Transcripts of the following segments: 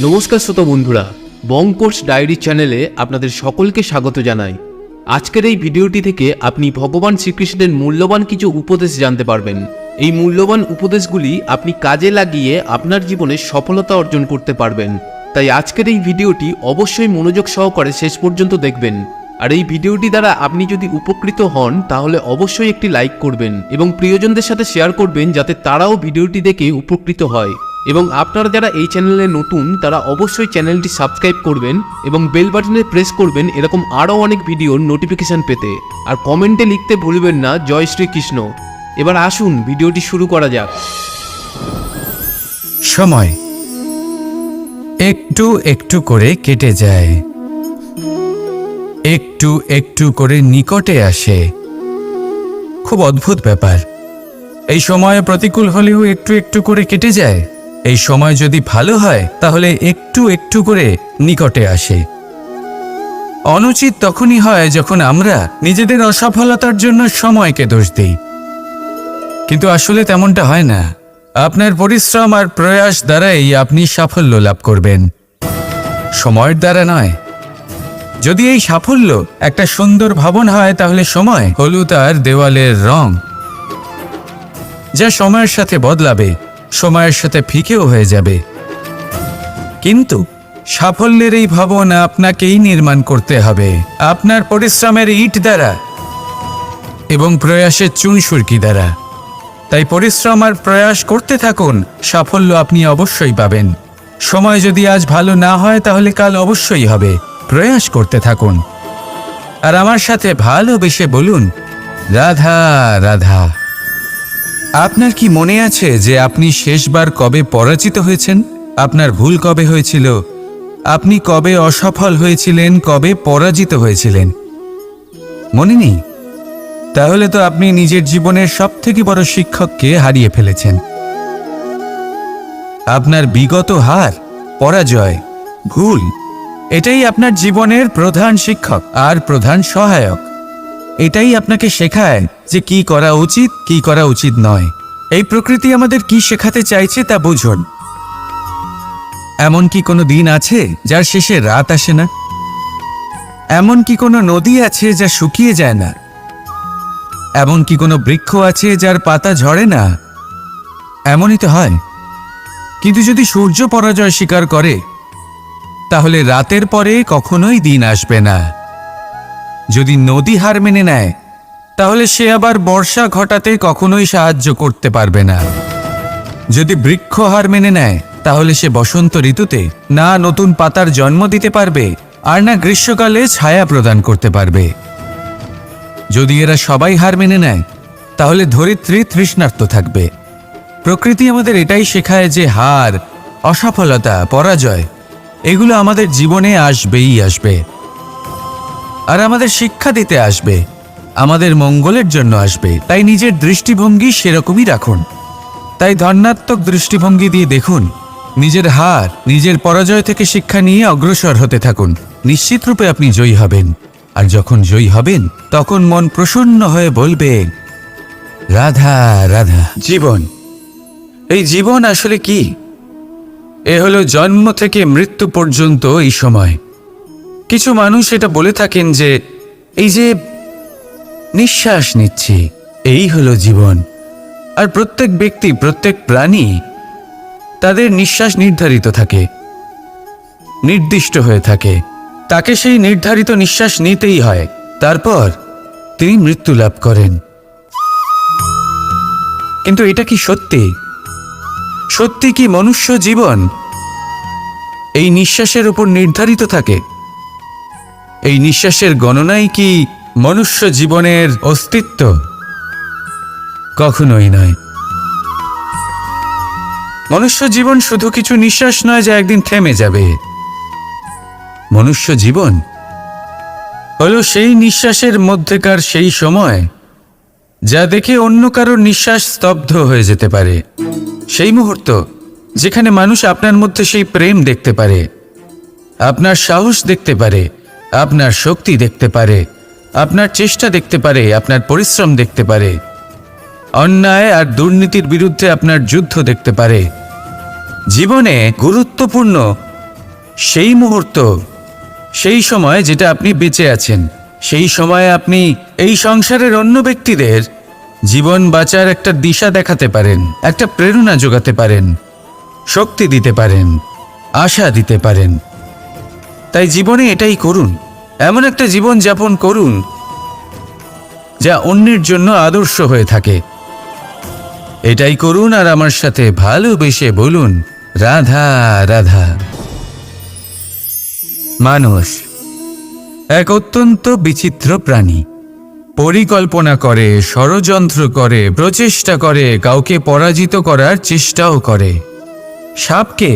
নমস্কার শ্রোতা বন্ধুরা, বং কোর্স ডায়েরি চ্যানেলে আপনাদের সকলকে স্বাগত জানাই। আজকের এই ভিডিওটি থেকে আপনি ভগবান শ্রীকৃষ্ণের মূল্যবান কিছু উপদেশ জানতে পারবেন। এই মূল্যবান উপদেশগুলি আপনি কাজে লাগিয়ে আপনার জীবনে সফলতা অর্জন করতে পারবেন। তাই আজকের এই ভিডিওটি অবশ্যই মনোযোগ সহকারে শেষ পর্যন্ত দেখবেন। আর এই ভিডিওটি দ্বারা আপনি যদি উপকৃত হন তাহলে অবশ্যই একটি লাইক করবেন এবং প্রিয়জনদের সাথে শেয়ার করবেন যাতে তারাও ভিডিওটি দেখে উপকৃত হয়। এবং আপনারা যারা এই চ্যানেলে নতুন তারা অবশ্যই চ্যানেলটি সাবস্ক্রাইব করবেন এবং বেল বাটনে প্রেস করবেন এরকম আরও অনেক ভিডিওর নোটিফিকেশন পেতে। আর কমেন্টে লিখতে ভুলবেন না জয় শ্রীকৃষ্ণ। এবার আসুন ভিডিওটি শুরু করা যাক। সময় একটু একটু করে কেটে যায়, একটু একটু করে নিকটে আসে। খুব অদ্ভুত ব্যাপার। এই সময় প্রতিকূল হলেও একটু একটু করে কেটে যায়। এই সময় যদি ভালো হয় তাহলে একটু একটু করে নিকটে আসে। অনুচিত তখনই হয় যখন আমরা নিজেদের অসফলতার জন্য সময়কে দোষ দিই, কিন্তু আসলে তেমনটা হয় না। আপনার পরিশ্রম আর প্রয়াস দ্বারাই আপনি সাফল্য লাভ করবেন, সময়ের দ্বারা নয়। যদি এই সাফল্য একটা সুন্দর ভবন হয় তাহলে সময় হলো তার দেওয়ালের রং, যা সময়ের সাথে বদলাবে, সময়ের সাথে ফিকেও হয়ে যাবে। কিন্তু সাফল্যের এই ভবন আপনাকেই নির্মাণ করতে হবে, আপনার পরিশ্রমের ইট দ্বারা এবং প্রয়াসের চুনসুরকি দ্বারা। তাই পরিশ্রম আর প্রয়াস করতে থাকুন, সাফল্য আপনি অবশ্যই পাবেন। সময় যদি আজ ভালো না হয় তাহলে কাল অবশ্যই হবে। প্রয়াস করতে থাকুন আর আমার সাথে ভালোবেসে বলুন রাধা রাধা। আপনার কি মনে আছে যে আপনি শেষবার কবে পরাজিত হয়েছেন? আপনার ভুল কবে হয়েছিল? আপনি কবে অসফল হয়েছিলেন, কবে পরাজিত হয়েছিলেন? মনে নেই? তাহলে তো আপনি নিজের জীবনের সবথেকে বড় শিক্ষককে হারিয়ে ফেলেছেন। আপনার বিগত হার, পরাজয়, ভুল, এটাই আপনার জীবনের প্রধান শিক্ষক আর প্রধান সহায়ক। এটাই আপনাকে শেখায় যে কি করা উচিত, কি করা উচিত নয়। এই প্রকৃতি আমাদের কি শেখাতে চাইছে তা বুঝুন। এমন কি কোনো দিন আছে যার শেষে রাত আসে না? এমন কি কোনো নদী আছে যা শুকিয়ে যায় না? এমন কি কোনো বৃক্ষ আছে যার পাতা ঝরে না? এমনই তো হয়। কিন্তু যদি সূর্য পরাজয় স্বীকার করে তাহলে রাতের পরে কখনোই দিন আসবে না। যদি নদী হার মেনে নেয় তাহলে সে আবার বর্ষা ঘটাতে কখনোই সাহায্য করতে পারবে না। যদি বৃক্ষ হার মেনে নেয় তাহলে সে বসন্ত ঋতুতে না নতুন পাতার জন্ম দিতে পারবে আর না গ্রীষ্মকালে ছায়া প্রদান করতে পারবে। যদি এরা সবাই হার মেনে নেয় তাহলে ধরিত্রী তৃষ্ণার্ত থাকবে। প্রকৃতি আমাদের এটাই শেখায় যে হার, অসফলতা, পরাজয় এগুলো আমাদের জীবনে আসবেই আসবে, আর আমাদের শিক্ষা দিতে আসবে, আমাদের মঙ্গলের জন্য আসবে। তাই নিজের দৃষ্টিভঙ্গি সেরকমই রাখুন। তাই ধনাত্মক দৃষ্টিভঙ্গি দিয়ে দেখুন, নিজের হার, নিজের পরাজয় থেকে শিক্ষা নিয়ে অগ্রসর হতে থাকুন। নিশ্চিত রূপে আপনি জয়ী হবেন। আর যখন জয়ী হবেন তখন মন প্রসন্ন হয়ে বলবে রাধা রাধা। জীবন, এই জীবন আসলে কি? এ হলো জন্ম থেকে মৃত্যু পর্যন্ত এই সময়। কিছু মানুষ এটা বলে থাকেন যে এই যে নিঃশ্বাস নিচ্ছি এই হলো জীবন। আর প্রত্যেক ব্যক্তি, প্রত্যেক প্রাণী, তাদের নিঃশ্বাস নির্ধারিত থাকে, নির্দিষ্ট হয়ে থাকে। তাকে সেই নির্ধারিত নিঃশ্বাস নিতেই হয়। তারপর তিনি মৃত্যু লাভ করেন। কিন্তু এটা কি সত্যি? সত্যি কি মনুষ্য জীবন এই নিঃশ্বাসের উপর নির্ধারিত থাকে? এই নিঃশ্বাসের গণনাই কি মনুষ্য জীবনের অস্তিত্ব? কখনোই নয়। মনুষ্য জীবন শুধু কিছু নিঃশ্বাস নয় যা একদিন থেমে যাবে। মনুষ্য জীবন হলো সেই নিঃশ্বাসের মধ্যেকার সেই সময় যা দেখে অন্য কারোর নিঃশ্বাস স্তব্ধ হয়ে যেতে পারে। সেই মুহূর্ত যেখানে মানুষ আপনার মধ্যে সেই প্রেম দেখতে পারে, আপনার সাহস দেখতে পারে, আপনার শক্তি দেখতে পারে, আপনার চেষ্টা দেখতে পারে, আপনার পরিশ্রম দেখতে পারে, অন্যায় আর দুর্নীতির বিরুদ্ধে আপনার যুদ্ধ দেখতে পারে। জীবনে গুরুত্বপূর্ণ সেই মুহূর্ত, সেই সময় যেটা আপনি বেঁচে আছেন, সেই সময়ে আপনি এই সংসারের অন্য ব্যক্তিদের জীবন বাঁচার একটা দিশা দেখাতে পারেন, একটা প্রেরণা যোগাতে পারেন, শক্তি দিতে পারেন, আশা দিতে পারেন। তাই জীবনে এটাই করুন, এমন একটা জীবন যাপন করুন যা অন্যের জন্য আদর্শ হয়ে থাকে। এটাই করুন আর আমার সাথে ভালোবেসে বলুন, রাধা রাধা। মানুষ এক অত্যন্ত বিচিত্র প্রাণী। পরিকল্পনা করে, ষড়যন্ত্র করে, প্রচেষ্টা করে, কাউকে পরাজিত করার চেষ্টাও করে। সাপকে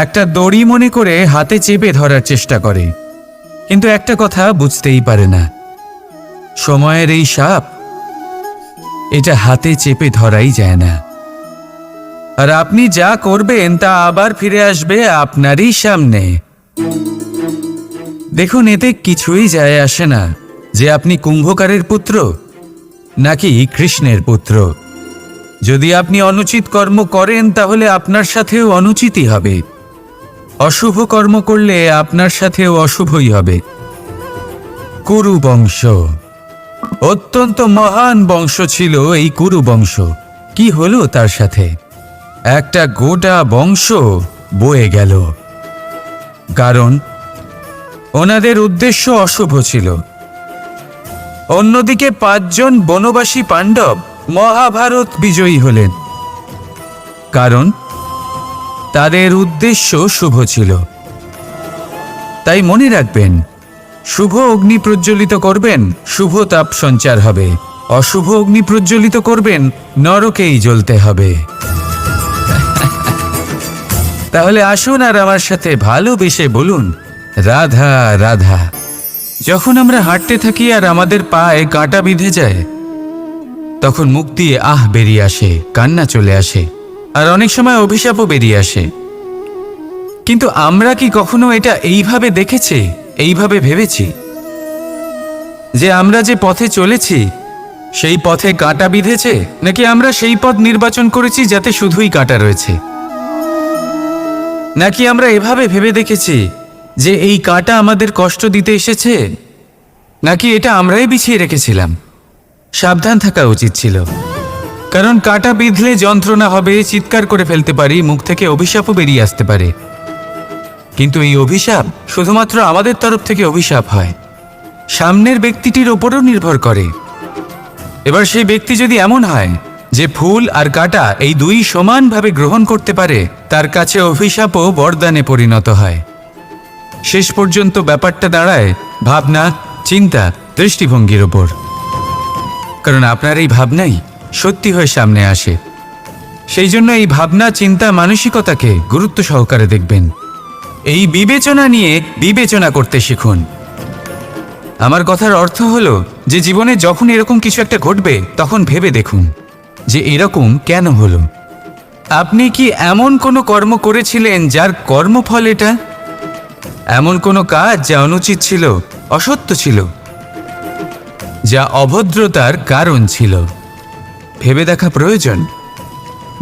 একটা দড়ি মনে করে হাতে চেপে ধরার চেষ্টা করে, কিন্তু একটা কথা বুঝতেই পারে না, সময়ের এই সাপ, এটা হাতে চেপে ধরাই যায় না। আর আপনি যা করবেন তা আবার ফিরে আসবে আপনারই সামনে। দেখুন, এতে কিছুই যায় আসে না যে আপনি কুম্ভকারের পুত্র নাকি কৃষ্ণের পুত্র। যদি আপনি অনুচিত কর্ম করেন তাহলে আপনার সাথেও অনুচিতই হবে। অশুভ কর্ম করলে আপনার সাথেও অশুভই হবে। কুরু বংশ অত্যন্ত মহান বংশ ছিল। এই কুরু বংশ কি হলো তার সাথে? একটা গোটা বংশ বয়ে গেল, কারণ ওনাদের উদ্দেশ্য অশুভ ছিল। অন্যদিকে 5 জন বনবাসী পাণ্ডব মহাভারত বিজয়ী হলেন, কারণ তাদের উদ্দেশ্য শুভ ছিল। তাই মনে রাখবেন, শুভ অগ্নি প্রজ্বলিত করবেন, শুভ তাপ সঞ্চার হবে। অশুভ অগ্নি প্রজ্বলিত করবেন, নরকেই জ্বলতে হবে। তাহলে আসুন আর আমার সাথে ভালোবেসে বলুন, রাধা রাধা। যখন আমরা হাঁটতে থাকি আর আমাদের পায়ে কাঁটা বিঁধে যায়, তখন মুখ দিয়ে আহ বেরিয়ে আসে, কান্না চলে আসে, আর অনেক সময় অভিশাপও বেরিয়ে আসে। কিন্তু আমরা কি কখনো এটা এইভাবে দেখেছি, এইভাবে ভেবেছি যে আমরা যে পথে চলেছি সেই পথে কাঁটা বিঁধেছে, নাকি আমরা সেই পথ নির্বাচন করেছি যাতে শুধুই কাঁটা রয়েছে? নাকি আমরা এভাবে ভেবে দেখেছি যে এই কাঁটা আমাদের কষ্ট দিতে এসেছে, নাকি এটা আমরাই বিছিয়ে রেখেছিলাম? সাবধান থাকা উচিত ছিল, কারণ কাঁটা বিঁধলে যন্ত্রণা হবে, চিৎকার করে ফেলতে পারি, মুখ থেকে অভিশাপও বেরিয়ে আসতে পারে। কিন্তু এই অভিশাপ শুধুমাত্র আমাদের তরফ থেকে অভিশাপ হয়, সামনের ব্যক্তিটির ওপরও নির্ভর করে। এবার সেই ব্যক্তি যদি এমন হয় যে ফুল আর কাঁটা এই দুই সমানভাবে গ্রহণ করতে পারে, তার কাছে অভিশাপও বরদানে পরিণত হয়। শেষ পর্যন্ত ব্যাপারটা দাঁড়ায় ভাবনা, চিন্তা, দৃষ্টিভঙ্গির ওপর। কারণ আপনার এই ভাবনাই সত্যি হয়ে সামনে আসে। সেই জন্য এই ভাবনা, চিন্তা, মানসিকতাকে গুরুত্ব সহকারে দেখবেন। এই বিবেচনা নিয়ে বিবেচনা করতে শিখুন। আমার কথার অর্থ হলো যে জীবনে যখন এরকম কিছু একটা ঘটবে, তখন ভেবে দেখুন যে এরকম কেন হলো। আপনি কি এমন কোনো কর্ম করেছিলেন যার কর্মফল এটা? এমন কোনো কাজ যা অনুচিত ছিল, অসত্য ছিল, যা অভদ্রতার কারণ ছিল? ভেবে দেখা প্রয়োজন।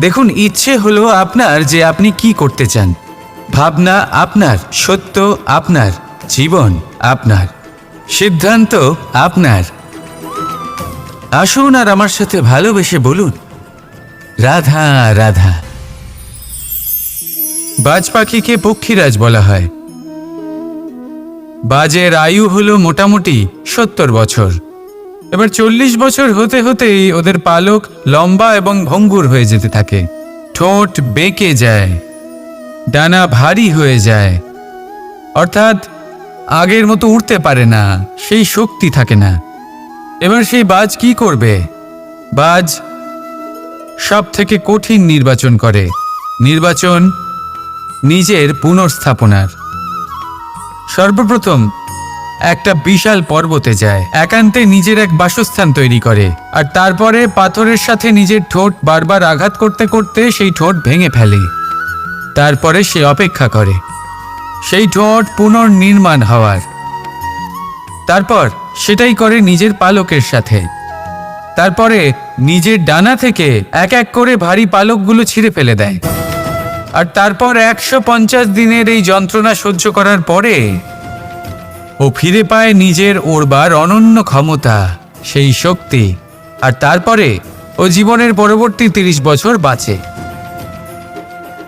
দেখুন, ইচ্ছে হলো আপনার যে আপনি কি করতে চান, ভাবনা আপনার, সত্য আপনার, জীবন আপনার, সিদ্ধান্ত আপনার। আসুন আর আমার সাথে ভালোবেসে বলুন, রাধা রাধা। বাজ পাখিকে পক্ষীরাজ বলা হয়। বাজের আয়ু হলো মোটামুটি 70 বছর। এবার 40 বছর হতে হতেই ওদের পালক লম্বা এবং ভঙ্গুর হয়ে যেতে থাকে, ঠোঁট বেঁকে যায়, ডানা ভারী হয়ে যায়, অর্থাৎ আগের মতো উড়তে পারে না, সেই শক্তি থাকে না। এবার সেই বাজ কি করবে? বাজ সব থেকে কঠিন নির্বাচন করে, নির্বাচন নিজের পুনর্স্থাপনার। সর্বপ্রথম একটা বিশাল পর্বতে যায়, একান্তে নিজের এক বাসস্থান তৈরি করে, আর তারপরে পাথরের সাথে নিজের ঠোঁট বারবার আঘাত করতে করতে সেই ঠোঁট ভেঙে ফেলে। তারপরে সে অপেক্ষা করে সেই ঠোঁট পুনর্নির্মাণ হওয়ার। তারপর সেটাই করে নিজের পালকের সাথে। তারপরে নিজের ডানা থেকে এক এক করে ভারী পালকগুলো ছিঁড়ে ফেলে দেয়, আর তারপর 150 দিনের এই যন্ত্রণা সহ্য করার পরে ও ফিরে পায় নিজের ওড়বার অনন্য ক্ষমতা, সেই শক্তি। আর তারপরে ও জীবনের পরবর্তী 30 বছর বাঁচে।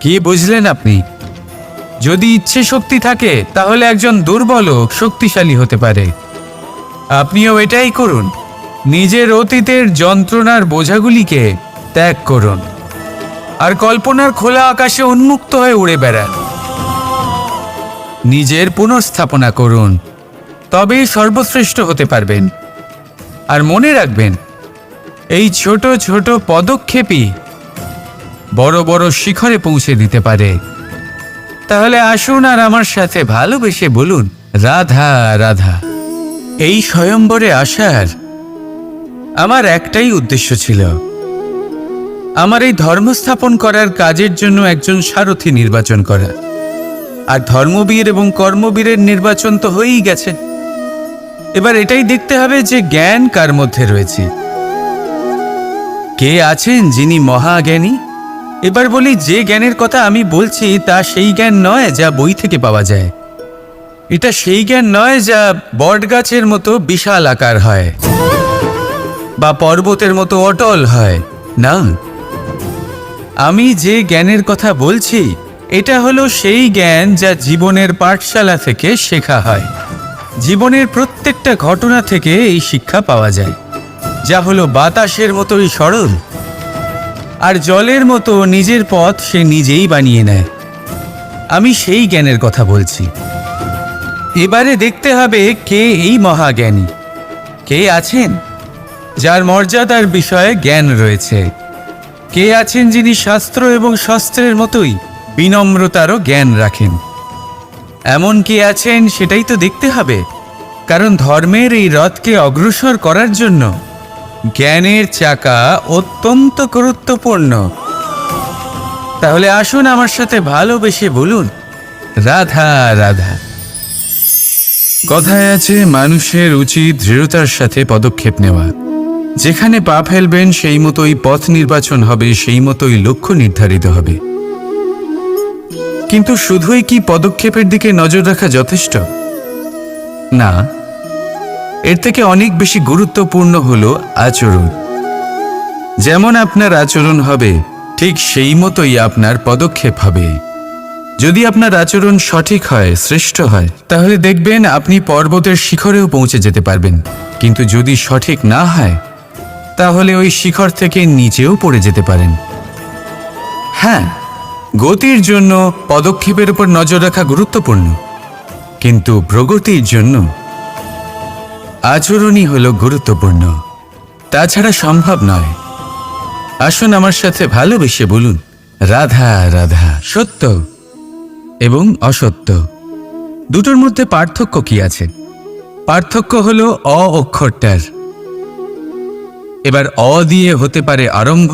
কি বুঝলেন আপনি? যদি ইচ্ছে শক্তি থাকে তাহলে একজন দুর্বলও শক্তিশালী হতে পারে। আপনিও এটাই করুন। নিজের অতীতের যন্ত্রণার বোঝাগুলিকে ত্যাগ করুন আর কল্পনার খোলা আকাশে উন্মুক্ত হয়ে উড়ে বেড়ান। নিজের পুনর্স্থাপনা করুন, তবেই সর্বশ্রেষ্ঠ হতে পারবেন। আর মনে রাখবেন, এই ছোট ছোট পদক্ষেপই বড় বড় শিখরে পৌঁছে দিতে পারে। তাহলে আসুন আর আমার সাথে ভালোবেসে বলুন, রাধা রাধা। এই স্বয়ম্বরে আসার আমার একটাই উদ্দেশ্য ছিল, আমার এই ধর্ম স্থাপন করার কাজের জন্য একজন সারথি নির্বাচন করা। আর ধর্মবীর এবং কর্মবীরের নির্বাচন তো হয়েই গেছে। এবার এটাই দেখতে হবে যে জ্ঞান কার মধ্যে রয়েছে। কে আছেন যিনি মহাজ্ঞানী? এবার বলি, যে জ্ঞানের কথা আমি বলছি তা সেই জ্ঞান নয় যা বই থেকে পাওয়া যায়। এটা সেই জ্ঞান নয় যা বটগাছের মতো বিশাল আকার হয় বা পর্বতের মতো অটল হয়। না, আমি যে জ্ঞানের কথা বলছি এটা হলো সেই জ্ঞান যা জীবনের পাঠশালা থেকে শেখা হয়। জীবনের প্রত্যেকটা ঘটনা থেকে এই শিক্ষা পাওয়া যায়, যা হলো বাতাসের মতোই সরল আর জলের মতো নিজের পথ সে নিজেই বানিয়ে নেয়। আমি সেই জ্ঞানের কথা বলছি। এবারে দেখতে হবে কে এই মহাজ্ঞানী, কে আছেন যার মর্যাদার বিষয়ে জ্ঞান রয়েছে, কে আছেন যিনি শাস্ত্র এবং শস্ত্রের মতোই বিনম্রতারও জ্ঞান রাখেন। এমন কে আছেন সেটাই তো দেখতে হবে, কারণ ধর্মের এই রথকে অগ্রসর করার জন্য জ্ঞানের চাকা অত্যন্ত গুরুত্বপূর্ণ। তাহলে আসুন আমার সাথে ভালোবেসে বলুন, রাধা রাধা। কথায় আছে, মানুষের উচিত দৃঢ়তার সাথে পদক্ষেপ নেওয়া। যেখানে পা ফেলবেন সেই মতোই পথ নির্বাচন হবে, সেই মতোই লক্ষ্য নির্ধারিত হবে। কিন্তু শুধুই কি পদক্ষেপের দিকে নজর রাখা যথেষ্ট? না, এর থেকে অনেক বেশি গুরুত্বপূর্ণ হলো আচরণ। যেমন আপনার আচরণ হবে, ঠিক সেই মতোই আপনার পদক্ষেপ হবে। যদি আপনার আচরণ সঠিক হয়, শ্রেষ্ঠ হয়, তাহলে দেখবেন আপনি পর্বতের শিখরেও পৌঁছে যেতে পারবেন। কিন্তু যদি সঠিক না হয়, তাহলে ওই শিখর থেকে নিচেও পড়ে যেতে পারেন। হ্যাঁ, গতির জন্য পদক্ষেপের উপর নজর রাখা গুরুত্বপূর্ণ, কিন্তু প্রগতির জন্য আচরণই হলো গুরুত্বপূর্ণ। তাছাড়া সম্ভব নয়। আসুন আমার সাথে ভালোবেসে বলুন, রাধা রাধা। সত্য এবং অসত্য দুটোর মধ্যে পার্থক্য কি আছে? পার্থক্য হলো অ অক্ষরটার। এবার অ দিয়ে হতে পারে আরম্ভ,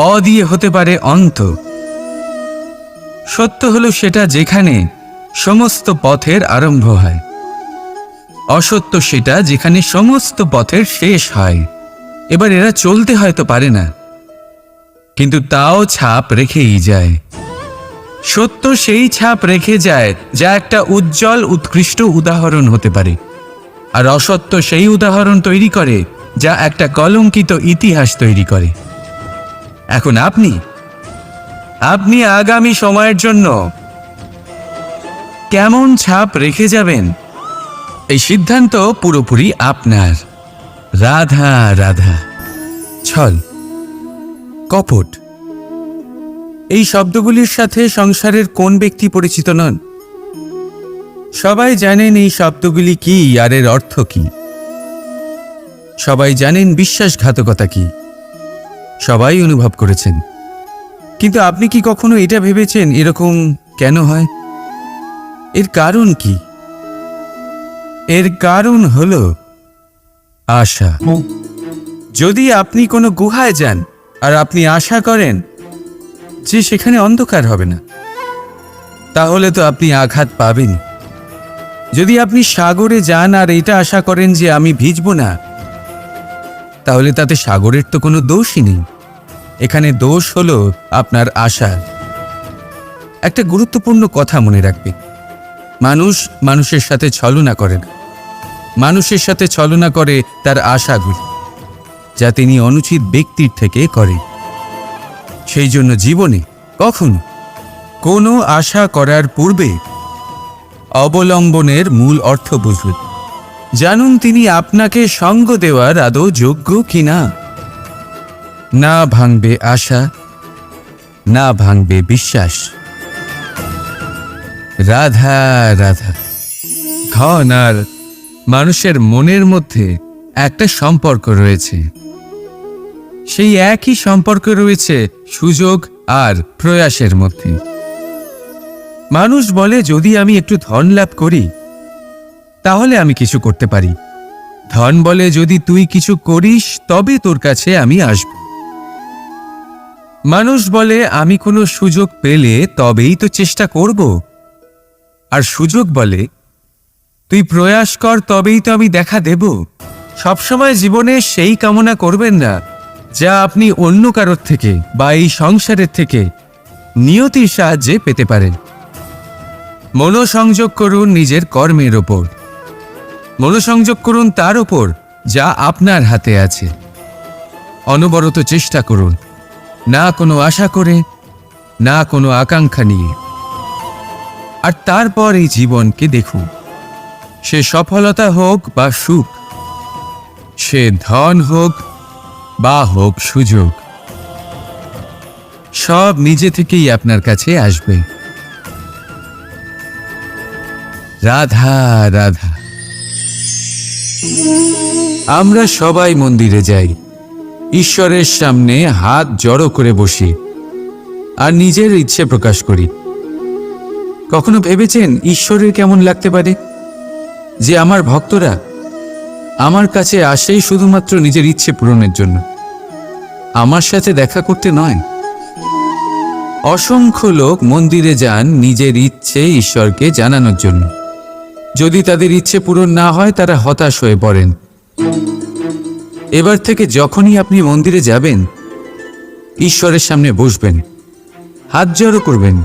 অ দিয়ে হতে পারে অন্ত। সত্য হলো সেটা যেখানে সমস্ত পথের আরম্ভ হয়, অসত্য সেটা যেখানে সমস্ত পথের শেষ হয়। এবার এরা চলতে হয়তো পারে না, কিন্তু তাও ছাপ রেখেই যায়। সত্য সেই ছাপ রেখে যায় যা একটা উজ্জ্বল উৎকৃষ্ট উদাহরণ হতে পারে, আর অসত্য সেই উদাহরণ তৈরি করে যা একটা কলঙ্কিত ইতিহাস তৈরি করে। এখন আপনি আগামী সময়ের জন্য কেমন ছাপ রেখে যাবেন, এই সিদ্ধান্ত পুরোপুরি আপনার। রাধা রাধা। ছল, কপট, এই শব্দগুলির সাথে সংসারের কোন ব্যক্তি পরিচিত নন? সবাই জানেন এই শব্দগুলি কি আর এর অর্থ কি। সবাই জানেন বিশ্বাসঘাতকতা কি, সবাই অনুভব করেছেন। কিন্তু আপনি কি কখনো এটা ভেবেছেন এরকম কেন হয়? এর কারণ কি? এর কারণ হলো আশা। যদি আপনি কোনো গুহায় যান আর আপনি আশা করেন যে সেখানে অন্ধকার হবে না, তাহলে তো আপনি আঘাত পাবেন। যদি আপনি সাগরে যান আর এটা আশা করেন যে আমি ভিজব না, তাহলে তাতে সাগরের তো কোনো দোষই নেই। এখানে দোষ হলো আপনার আশা। একটা গুরুত্বপূর্ণ কথা মনে রাখবে, মানুষ মানুষের সাথে ছলনা করে না, মানুষের সাথে ছলনা করে তার আশাগুলি, যা তিনি অনুচিত ব্যক্তির থেকে করে। সেই জন্য জীবনে কখনো কোনো আশা করার পূর্বে অবলম্বনের মূল অর্থ বুঝুন। জানুন তিনি আপনাকে সঙ্গ দেওয়ার আদৌ যোগ্য কিনা। না ভাঙবে আশা, না ভাঙবে বিশ্বাস। রাধা রাধা। ধন আর মানুষের মনের মধ্যে একটা সম্পর্ক রয়েছে। সেই একই সম্পর্ক রয়েছে সুযোগ আর প্রয়াসের মধ্যে। মানুষ বলে যদি আমি একটু ধন লাভ করি তাহলে আমি কিছু করতে পারি। ধন বলে যদি তুই কিছু করিস তবে তোর কাছে আমি আসব। মানুষ বলে আমি কোনো সুযোগ পেলে তবেই তো চেষ্টা করব। আর সুযোগ বলে তুই প্রয়াস কর তবেই তো আমি দেখা দেব। সবসময় জীবনে সেই কামনা করবেন না যা আপনি অন্য কারোর থেকে বা এই সংসারের থেকে নিয়তির সাহায্যে পেতে পারেন। মনোসংযোগ করুন নিজের কর্মের ওপর, মনোসংযোগ করুন তার ওপর যা আপনার হাতে আছে। অনবরত চেষ্টা করুন, না কোনো আশা করে, না কোনো আকাঙ্ক্ষা নিয়ে। আর তারপর এই জীবনকে দেখুন, সে সফলতা হোক বা সুখ, সে ধন হোক বা হোক সুযোগ, সব নিজে থেকেই আপনার কাছে আসবে। রাধা রাধা। আমরা সবাই মন্দিরে যাই, ঈশ্বরের সামনে হাত জড়ো করে বসি আর নিজের ইচ্ছে প্রকাশ করি। কখনো ভেবেছেন ঈশ্বরের কেমন লাগতে পারে যে আমার ভক্তরা আমার কাছে আসেই শুধুমাত্র নিজের ইচ্ছে পূরণের জন্য, আমার সাথে দেখা করতে নয়? অসংখ্য লোক মন্দিরে যান নিজের ইচ্ছে ঈশ্বরকে জানানোর জন্য। যদি তাদের ইচ্ছে পূরণ না হয় তারা হতাশ হয়ে পড়েন। এবার থেকে যখনই আপনি মন্দিরে যাবেন, ঈশ্বরের সামনে বসবেন, হাত জড়ো করবেন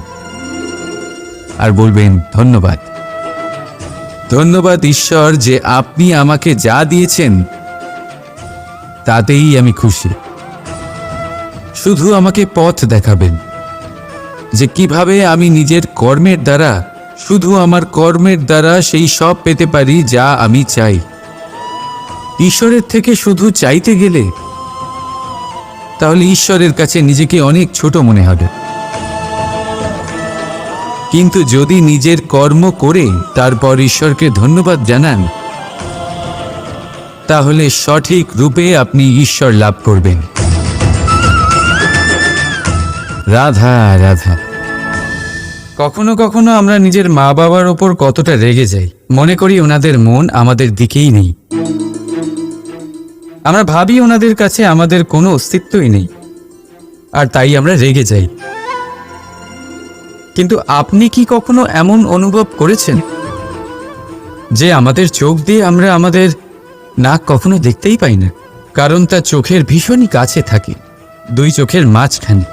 আর বলবেন, ধন্যবাদ, ধন্যবাদ ঈশ্বর যে আপনি আমাকে যা দিয়েছেন তাতেই আমি খুশি। শুধু আমাকে পথ দেখাবেন যে কিভাবে আমি নিজের কর্মের দ্বারা, শুধু আমার কর্মের দ্বারা সেই সব পেতে পারি যা আমি চাই। ঈশ্বরের থেকে শুধু চাইতে গেলে তাহলে ঈশ্বরের কাছে নিজেকে অনেক ছোট মনে হবে। কিন্তু যদি নিজের কর্ম করে তারপর ঈশ্বরকে ধন্যবাদ জানান, তাহলে সঠিক রূপে আপনি ঈশ্বর লাভ করবেন। রাধা রাধা। কখনো কখনো আমরা নিজের মা বাবার ওপর কতটা রেগে যাই, মনে করি ওনাদের মন আমাদের দিকেই নেই। আমরা ভাবি ওনাদের কাছে আমাদের কোনো অস্তিত্বই নেই, আর তাই আমরা রেগে যাই। কিন্তু আপনি কি কখনো এমন অনুভব করেছেন যে আমাদের চোখ দিয়ে আমরা আমাদের নাক কখনো দেখতেই পাই না, কারণ তা চোখের ভীষণই কাছে থাকে, দুই চোখের মাঝখানে।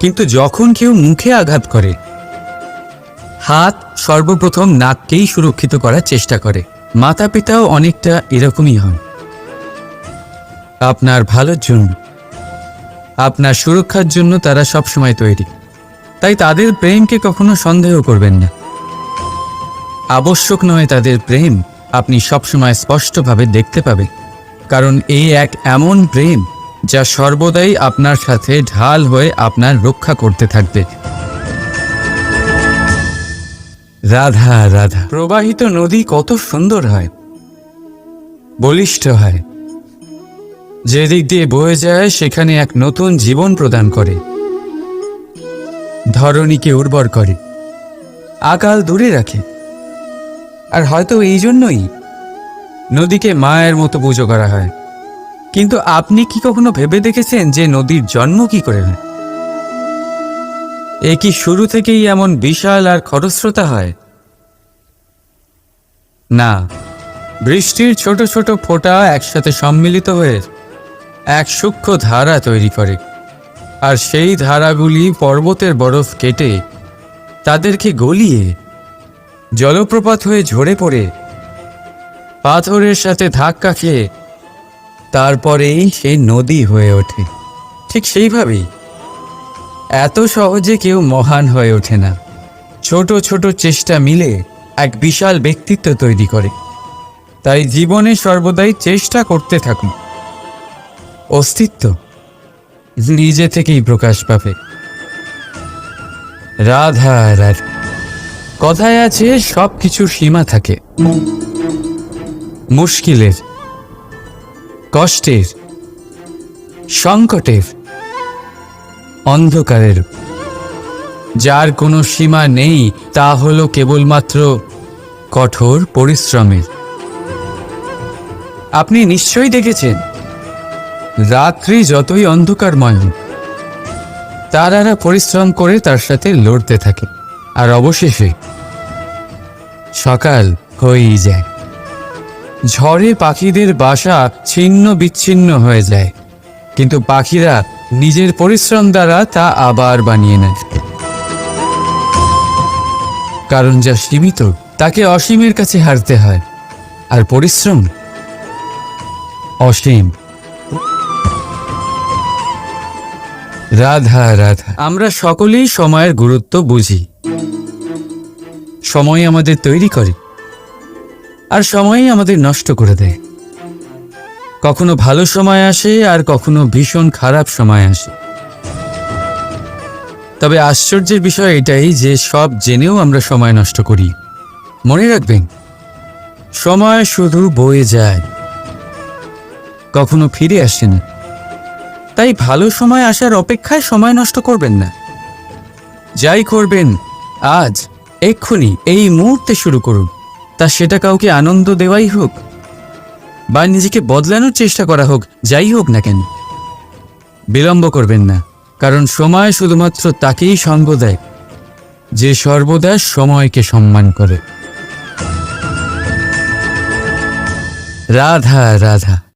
কিন্তু যখন কেউ মুখে আঘাত করে, হাত সর্বপ্রথম নাককেই সুরক্ষিত করার চেষ্টা করে। মাতা পিতাও অনেকটা এরকমই হন। আপনার ভালোর জন্য, আপনার সুরক্ষার জন্য তারা সবসময় তৈরি। তাই তাদের প্রেমকে কখনো সন্দেহ করবেন না। আবশ্যক নয় তাদের প্রেম আপনি সবসময় স্পষ্টভাবে দেখতে পাবেন, কারণ এই এক এমন প্রেম যা সর্বদাই আপনার সাথে ঢাল হয়ে আপনার রক্ষা করতে থাকবে। রাধা রাধা। প্রবাহিত নদী কত সুন্দর হয়, বলিষ্ঠ হয়, যেদিক দিয়ে বয়ে যায় সেখানে এক নতুন জীবন প্রদান করে, ধরণীকে উর্বর করে, আকাল দূরে রাখে। আর হয়তো এই জন্যই নদীকে মায়ের মতো পুজো করা হয়। কিন্তু আপনি কি কখনো ভেবে দেখেছেন যে নদীর জন্ম কি করে হয়? এ কি শুরু থেকেই এমন বিশাল আর খরস্রোতা হয়? না, বৃষ্টির ছোট ছোট ফোঁটা একসাথে সম্মিলিত হয়ে এক সূক্ষ্ম ধারা তৈরি করে, আর সেই ধারাগুলি পর্বতের বরফ কেটে তাদেরকে গলিয়ে জলপ্রপাত হয়ে ঝরে পড়ে পাথরের সাথে ধাক্কা খেয়ে তারপরেই সে নদী হয়ে ওঠে। ঠিক সেইভাবেই এত সহজে কেউ মহান হয়ে ওঠে না। ছোট ছোট চেষ্টা মিলে এক বিশাল ব্যক্তিত্ব তৈরি করে। তাই জীবনে সর্বদাই চেষ্টা করতে থাকুন। অস্তিত্ব নিজে থেকেই প্রকাশ পাবে। রাধা রাধা। কথায় আছে সব কিছুর সীমা থাকে, মুশকিলের, কষ্টের, সংকটের, অন্ধকারের। যার কোনো সীমা নেই তা হলো কেবলমাত্র কঠোর পরিশ্রমের। আপনি নিশ্চয়ই দেখেছেন, রাত্রি যতই অন্ধকারময় হোক, তারারা পরিশ্রম করে তার সাথে লড়তে থাকে, আর অবশেষে সকাল হয়েই যায়। ঝড়ে পাখিদের বাসা ছিন্ন বিচ্ছিন্ন হয়ে যায়, কিন্তু পাখিরা নিজের পরিশ্রম দ্বারা তা আবার বানিয়ে নেয়। কারণ যা সীমিত তাকে অসীমের কাছে হারতে হয়, আর পরিশ্রম অসীম। রাধা রাধা। আমরা সকলেই সময়ের গুরুত্ব বুঝি। সময় আমাদের তৈরি করে, আর সময়ই আমাদের নষ্ট করে দেয়। কখনো ভালো সময় আসে, আর কখনো ভীষণ খারাপ সময় আসে। তবে আশ্চর্যের বিষয় এটাই যে সব জেনেও আমরা সময় নষ্ট করি। মনে রাখবেন, সময় শুধু বয়ে যায়, কখনো ফিরে আসে না। তাই ভালো সময় আসার অপেক্ষায় সময় নষ্ট করবেন না। যাই করবেন আজ, এক্ষুনি, এই মুহূর্তে শুরু করুন। তা সেটা কাউকে আনন্দ দেওয়াই হোক, বা নিজেকে বদলানোর চেষ্টা করা হোক, যাই হোক না কেন, বিলম্ব করবেন না। কারণ সময় শুধুমাত্র তাকেই সঙ্গ দেয় যে সর্বদা সময়কে সম্মান করে। রাধা রাধা।